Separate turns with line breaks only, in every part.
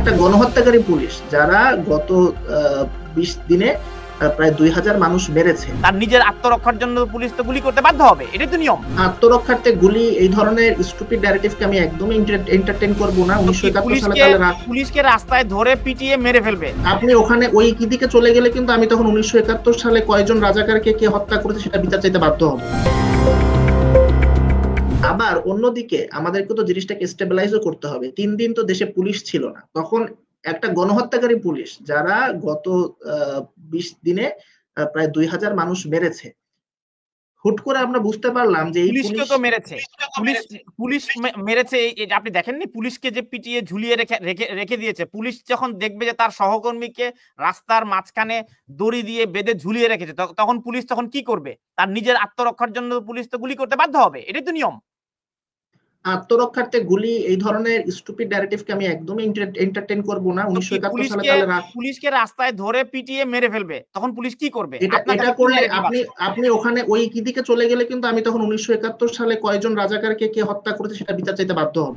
একটা গণহত্যাকারী পুলিশ যারা গত 20 দিনে প্রায় 2000 মানুষ মেরেছে।
তার নিজের আত্মরক্ষার জন্য পুলিশ তো গুলি করতে বাধ্য হবে, এটাই তো নিয়ম।
আত্মরক্ষার্থে গুলি, এই ধরনের স্টুপিড ন্যারেটিভকে আমি একদমই এন্টারটেইন করব না। 1971 সালে তাহলে
পুলিশকে রাস্তায় ধরে পিটিয়ে মেরে ফেলবে।
আপনি ওখানে ওই দিকে চলে গেলে কিন্তু আমি তখন 1971 সালে কয়জন রাজাকারকে কে হত্যা করেছে সেটা বিচার চাইতে বাধ্য হব। আবার অন্যদিকে আমাদেরকে তো জিনিসটাকে স্টেবিলাইজও করতে হবে। 3 দিন তো দেশে পুলিশ ছিল না, তখন একটা গণহত্যাকারী পুলিশ যারা গত 20 দিনে প্রায় 2000 মানুষ মেরেছে, হুট করে আমরা বুঝতে পারলাম যে এই
পুলিশকে তো মেরেছে, পুলিশ মেরেছে। আপনি দেখেননি পুলিশকে যে পিটিয়ে ঝুলিয়ে রেখে দিয়েছে। পুলিশ যখন দেখবে যে তার সহকর্মীকে রাস্তার মাঝখানে দড়ি দিয়ে বেঁধে ঝুলিয়ে রেখেছে, তখন পুলিশ তখন কি করবে? তার নিজের আত্মরক্ষার জন্য পুলিশ তো গুলি করতে বাধ্য হবে, এটাই তো নিয়ম।
আত্মরক্ষার্থে গুলি, এই ধরনের স্টুপিড ন্যারেটিভকে আমি একদমই এন্টারটেইন করব না। 1971 সালে তাহলে
পুলিশকে রাস্তায় ধরে পিটিয়ে মেরে ফেলবে, তখন পুলিশ কি করবে?
এটা করলে আপনি ওখানে ওই দিকে চলে গেলে কিন্তু আমি তখন 1971 সালে কয়জন রাজাকারকে কে হত্যা করেছে সেটা বিচার চাইতে বাধ্য হব।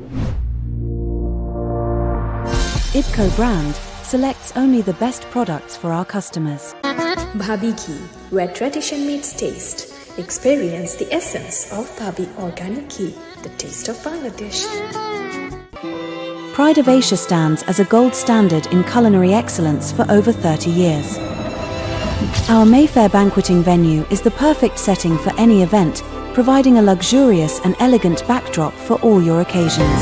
IPCO brand selects only the best products for our customers.
Bhabi Ghee, where tradition meets taste. Experience the essence of Bhabi Organic Ghee, the taste of Bangladesh.
Pride of Asia stands as a gold standard in culinary excellence for over 30 years. Our Mayfair banqueting venue is the perfect setting for any event, providing a luxurious and elegant backdrop for all your occasions.